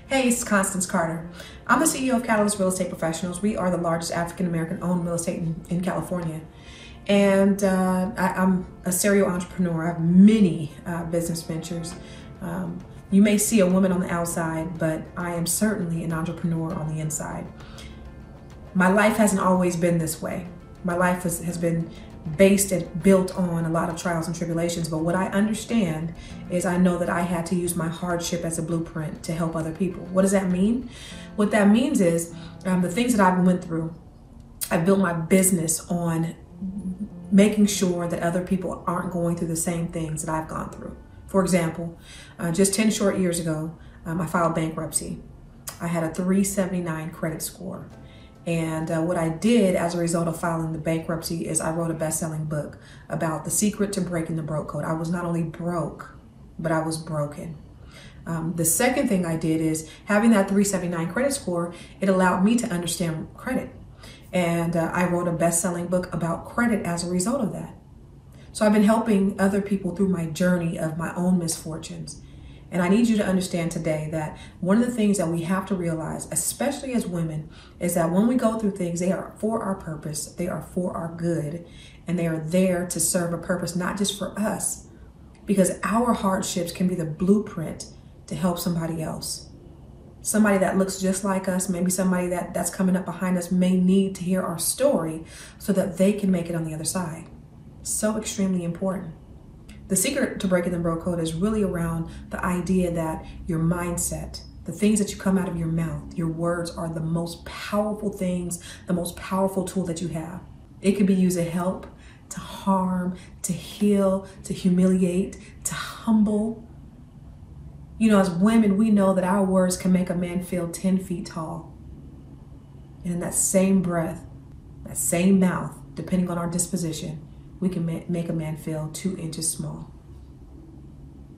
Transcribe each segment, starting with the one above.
Hey, it's Constance Carter. I'm the CEO of Catalyst Real Estate Professionals. We are the largest African-American owned real estate in California. And I'm a serial entrepreneur. I have many business ventures. You may see a woman on the outside, but I am certainly an entrepreneur on the inside. My life hasn't always been this way. My life has been based and built on a lot of trials and tribulations. But what I understand is I know that I had to use my hardship as a blueprint to help other people. What does that mean? What that means is the things that I went through, I built my business on making sure that other people aren't going through the same things that I've gone through. For example, just 10 short years ago, I filed bankruptcy. I had a 379 credit score. And what I did as a result of filing the bankruptcy is I wrote a best-selling book about the secret to breaking the broke code. I was not only broke, but I was broken. The second thing I did is having that 379 credit score, it allowed me to understand credit. And I wrote a best-selling book about credit as a result of that. So I've been helping other people through my journey of my own misfortunes. And I need you to understand today that one of the things that we have to realize, especially as women, is that when we go through things, they are for our purpose, they are for our good, and they are there to serve a purpose, not just for us, because our hardships can be the blueprint to help somebody else. Somebody that looks just like us, maybe somebody that's coming up behind us may need to hear our story so that they can make it on the other side. So extremely important. The secret to breaking the broke code is really around the idea that your mindset, the things that you come out of your mouth, your words are the most powerful things, the most powerful tool that you have. It can be used to help, to harm, to heal, to humiliate, to humble. You know, as women, we know that our words can make a man feel 10 feet tall. And in that same breath, that same mouth, depending on our disposition, we can make a man feel 2 inches small.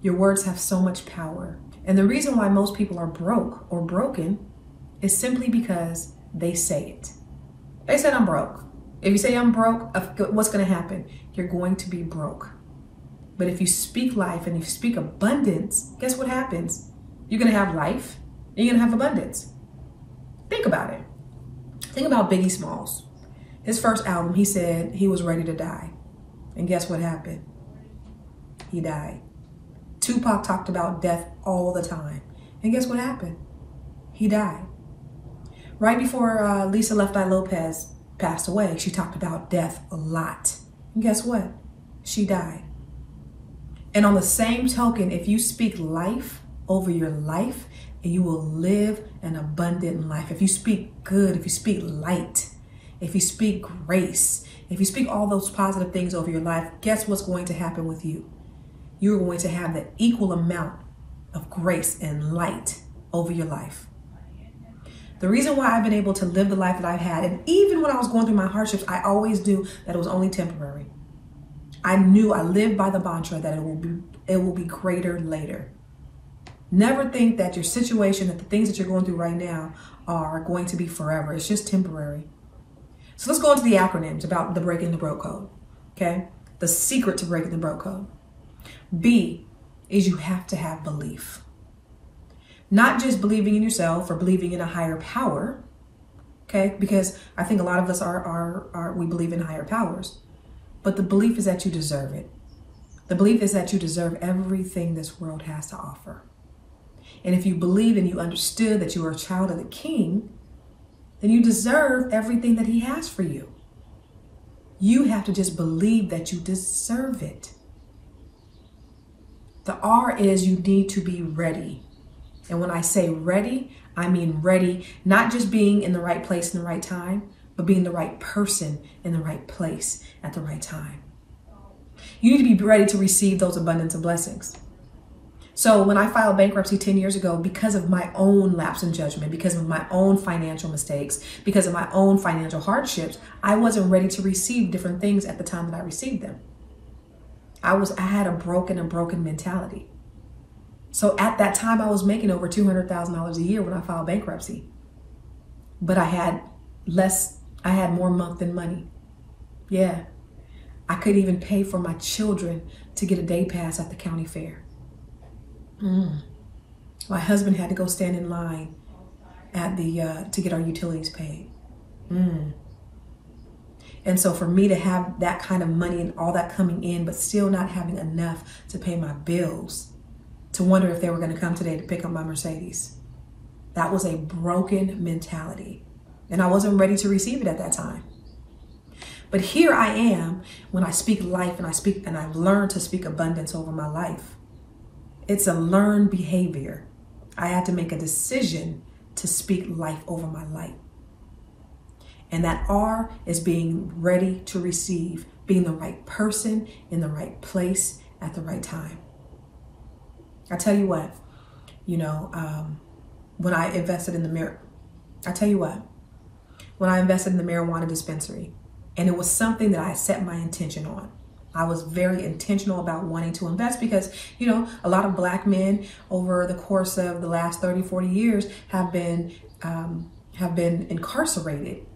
Your words have so much power. And the reason why most people are broke or broken is simply because they say it. They said, I'm broke. If you say I'm broke, what's going to happen? You're going to be broke. But if you speak life and you speak abundance, guess what happens? You're going to have life and you're going to have abundance. Think about it. Think about Biggie Smalls. His first album, he said he was ready to die. And guess what happened? He died. Tupac talked about death all the time. And guess what happened? He died. Right before Lisa Left Eye Lopez passed away, she talked about death a lot. And guess what? She died. And on the same token, if you speak life over your life, you will live an abundant life. If you speak good, if you speak light, if you speak grace, if you speak all those positive things over your life, guess what's going to happen with you? You're going to have the equal amount of grace and light over your life. The reason why I've been able to live the life that I've had, and even when I was going through my hardships, I always knew that it was only temporary. I lived by the mantra that it will be greater later. Never think that your situation, that the things that you're going through right now are going to be forever. It's just temporary. So let's go into the acronyms about the breaking the broke code, okay? The secret to breaking the broke code. B is you have to have belief. Not just believing in yourself or believing in a higher power, okay? Because I think a lot of us we believe in higher powers, but the belief is that you deserve it. The belief is that you deserve everything this world has to offer. And if you believe and you understood that you are a child of the King, then you deserve everything that he has for you. You have to just believe that you deserve it. The R is you need to be ready. And when I say ready, I mean ready, not just being in the right place in the right time, but being the right person in the right place at the right time. You need to be ready to receive those abundance of blessings. So when I filed bankruptcy 10 years ago, because of my own lapse in judgment, because of my own financial mistakes, because of my own financial hardships, I wasn't ready to receive different things at the time that I received them. I had a broken mentality. So at that time, I was making over $200,000 a year when I filed bankruptcy. But I had more month than money. Yeah. I couldn't even pay for my children to get a day pass at the county fair. My husband had to go stand in line at the to get our utilities paid. And so for me to have that kind of money and all that coming in, but still not having enough to pay my bills, to wonder if they were going to come today to pick up my Mercedes, that was a broken mentality. And I wasn't ready to receive it at that time. But here I am when I speak life, and I've learned to speak abundance over my life. It's a learned behavior. I had to make a decision to speak life over my life. And that R is being ready to receive, being the right person in the right place at the right time. I tell you what, when I invested in the marijuana dispensary, and it was something that I set my intention on. I was very intentional about wanting to invest because, a lot of Black men over the course of the last 30, 40 years have been incarcerated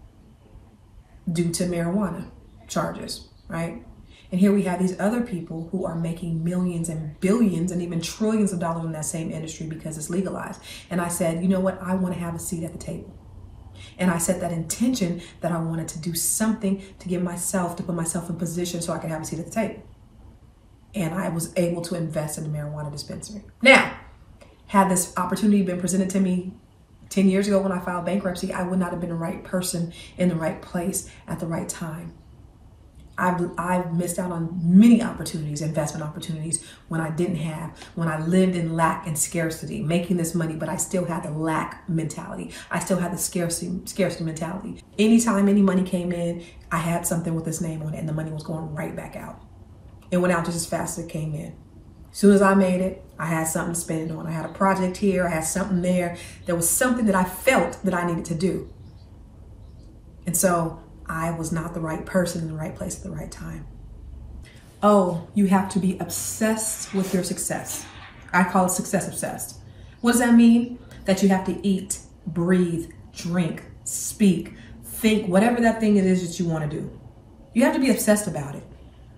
due to marijuana charges, right? And here we have these other people who are making millions and billions and even trillions of dollars in that same industry because it's legalized. And I said, you know what? I want to have a seat at the table. And I set that intention that I wanted to do something to put myself in position so I could have a seat at the table. And I was able to invest in the marijuana dispensary. Now, had this opportunity been presented to me 10 years ago when I filed bankruptcy, I would not have been the right person in the right place at the right time. I've missed out on many opportunities, investment opportunities, when I lived in lack and scarcity, making this money, but I still had the lack mentality. I still had the scarcity mentality. Anytime any money came in, I had something with this name on it, and the money was going right back out. It went out just as fast as it came in. As soon as I made it, I had something to spend it on. I had a project here, I had something there. There was something that I felt that I needed to do. And so I was not the right person in the right place at the right time. Oh, you have to be obsessed with your success. I call it success obsessed. What does that mean? That you have to eat, breathe, drink, speak, think, whatever that thing it is that you want to do. You have to be obsessed about it.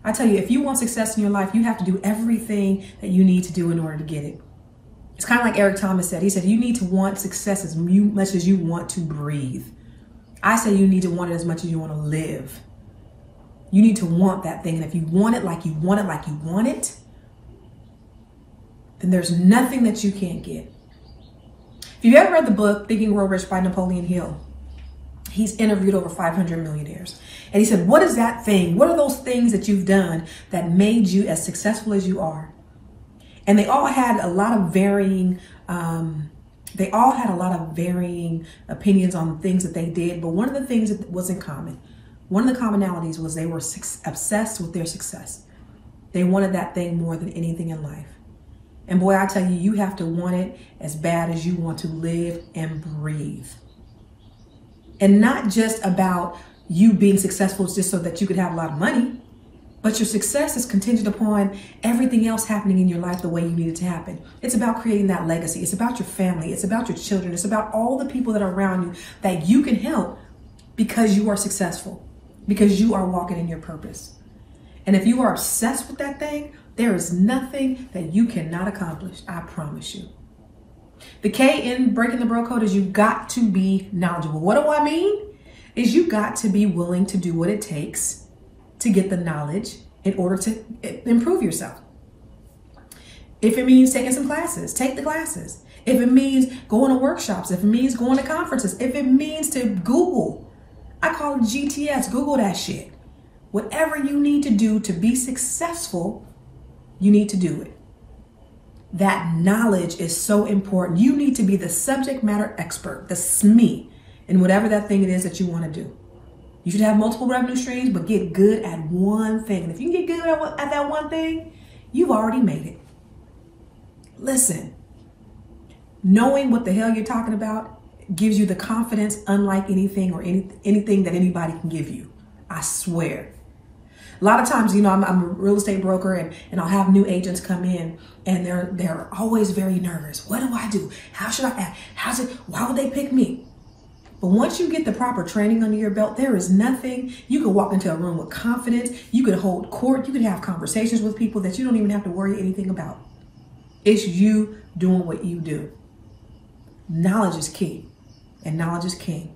I tell you, if you want success in your life, you have to do everything that you need to do in order to get it. It's kind of like Eric Thomas said. He said, you need to want success as much as you want to breathe. I say you need to want it as much as you want to live. You need to want that thing. And if you want it like you want it, like you want it, then there's nothing that you can't get. If you've ever read the book, Think and Grow Rich by Napoleon Hill, he's interviewed over 500 millionaires. And he said, what is that thing? What are those things that you've done that made you as successful as you are? And they all had a lot of varying opinions on the things that they did. But one of the things that was in common, one of the commonalities was they were obsessed with their success. They wanted that thing more than anything in life. And boy, I tell you, you have to want it as bad as you want to live and breathe. And not just about you being successful just so that you could have a lot of money, but your success is contingent upon everything else happening in your life the way you need it to happen. It's about creating that legacy. It's about your family. It's about your children. It's about all the people that are around you that you can help because you are successful, because you are walking in your purpose. And if you are obsessed with that thing, there is nothing that you cannot accomplish. I promise you. The K in breaking the bro code is you got to be knowledgeable. What do I mean? Is you got to be willing to do what it takes to get the knowledge in order to improve yourself. If it means taking some classes, take the classes. If it means going to workshops, if it means going to conferences, if it means to Google, I call it GTS, Google that shit. Whatever you need to do to be successful, you need to do it. That knowledge is so important. You need to be the subject matter expert, the SME, in whatever that thing it is that you want to do. You should have multiple revenue streams, but get good at one thing. And if you can get good at that one thing, you've already made it. Listen, knowing what the hell you're talking about gives you the confidence unlike anything or anything that anybody can give you. I swear. A lot of times, I'm a real estate broker and I'll have new agents come in and they're always very nervous. What do I do? How should I act? Why would they pick me? But once you get the proper training under your belt, there is nothing. You can walk into a room with confidence. You could hold court. You could have conversations with people that you don't even have to worry anything about. It's you doing what you do. Knowledge is key, and knowledge is king.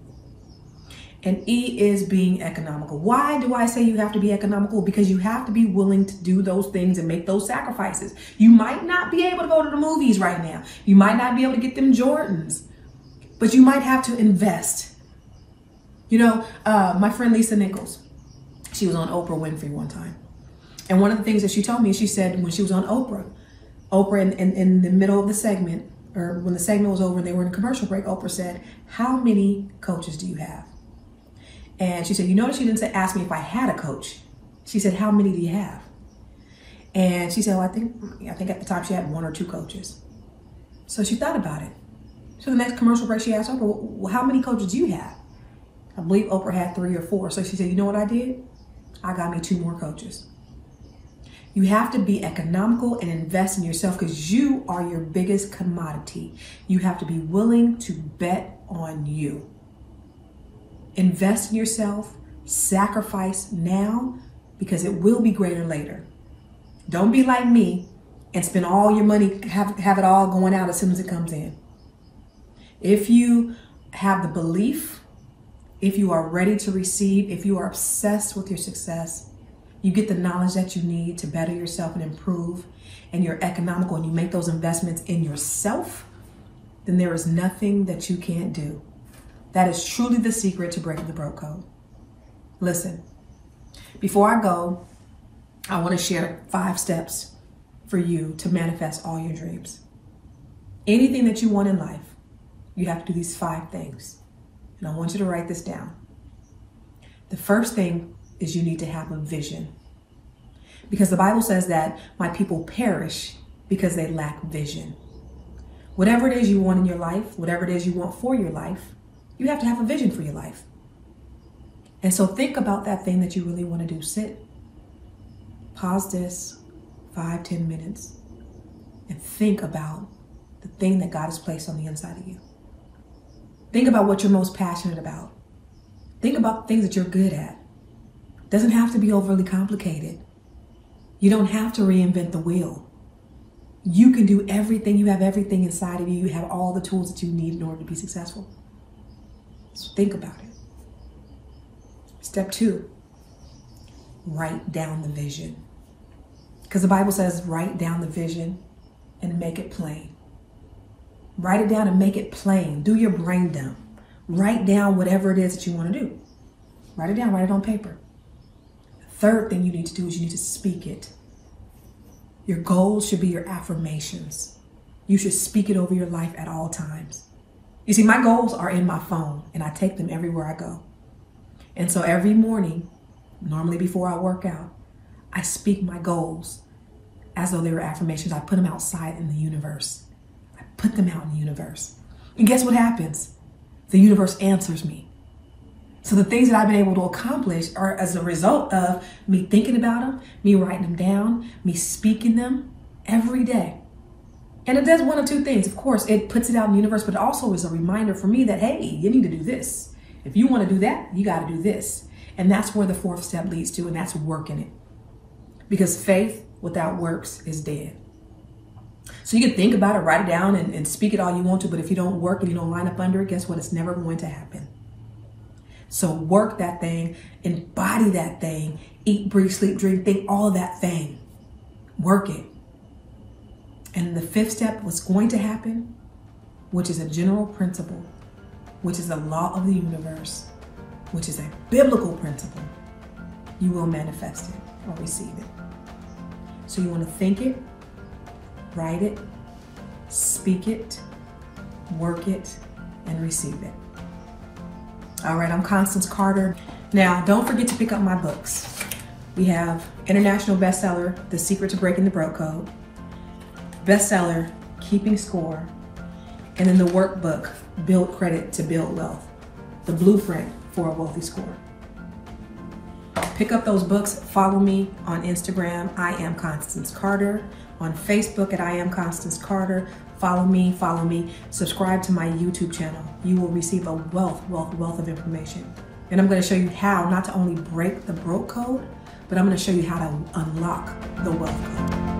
And E is being economical. Why do I say you have to be economical? Because you have to be willing to do those things and make those sacrifices. You might not be able to go to the movies right now. You might not be able to get them Jordans, but you might have to invest. You know, my friend Lisa Nichols, she was on Oprah Winfrey one time. And one of the things that she told me, she said when she was on Oprah in the middle of the segment, or when the segment was over and they were in a commercial break, Oprah said, "How many coaches do you have?" And she said, you notice she didn't ask me if I had a coach. She said, "How many do you have?" And she said, well, I think at the time she had 1 or 2 coaches. So she thought about it. So the next commercial break, she asked Oprah, well, how many coaches do you have? I believe Oprah had 3 or 4. So she said, you know what I did? I got me 2 more coaches. You have to be economical and invest in yourself because you are your biggest commodity. You have to be willing to bet on you. Invest in yourself, sacrifice now because it will be greater later. Don't be like me and spend all your money, have it all going out as soon as it comes in. If you have the belief, if you are ready to receive, if you are obsessed with your success, you get the knowledge that you need to better yourself and improve, and you're economical and you make those investments in yourself, then there is nothing that you can't do. That is truly the secret to breaking the broke code. Listen, before I go, I want to share 5 steps for you to manifest all your dreams. Anything that you want in life, you have to do these 5 things. And I want you to write this down. The first thing is you need to have a vision. Because the Bible says that my people perish because they lack vision. Whatever it is you want in your life, whatever it is you want for your life, you have to have a vision for your life. And so think about that thing that you really want to do. Sit, pause this 5-10 minutes, and think about the thing that God has placed on the inside of you. Think about what you're most passionate about. Think about things that you're good at. It doesn't have to be overly complicated. You don't have to reinvent the wheel. You can do everything. You have everything inside of you. You have all the tools that you need in order to be successful. So think about it. Step 2, write down the vision. Because the Bible says, write down the vision and make it plain. Write it down and make it plain. Do your brain dump. Write down whatever it is that you want to do. Write it down, write it on paper. The third thing you need to do is you need to speak it. Your goals should be your affirmations. You should speak it over your life at all times. You see, my goals are in my phone and I take them everywhere I go. And so every morning, normally before I work out, I speak my goals as though they were affirmations. I put them outside in the universe. I put them out in the universe. And guess what happens? The universe answers me. So the things that I've been able to accomplish are as a result of me thinking about them, me writing them down, me speaking them every day. And it does one of 2 things. Of course, it puts it out in the universe, but it also is a reminder for me that, hey, you need to do this. If you want to do that, you got to do this. And that's where the 4th step leads to, and that's working it. Because faith without works is dead. So you can think about it, write it down, and speak it all you want to, but if you don't work and you don't line up under it, guess what? It's never going to happen. So work that thing, embody that thing, eat, breathe, sleep, drink, think, all of that thing. Work it. And the 5th step, what's going to happen, which is a general principle, which is the law of the universe, which is a biblical principle, you will manifest it or receive it. So you want to think it, write it, speak it, work it, and receive it. All right, I'm Constance Carter. Now, don't forget to pick up my books. We have international bestseller, The Secret to Breaking the Broke Code, bestseller, Keeping Score, and then the workbook, Build Credit to Build Wealth, the blueprint for a wealthy score. Pick up those books. Follow me on Instagram, I am Constance Carter. On Facebook at I am Constance Carter. Follow me. Subscribe to my YouTube channel. You will receive a wealth of information. And I'm going to show you how not to only break the broke code, but I'm going to show you how to unlock the wealth code.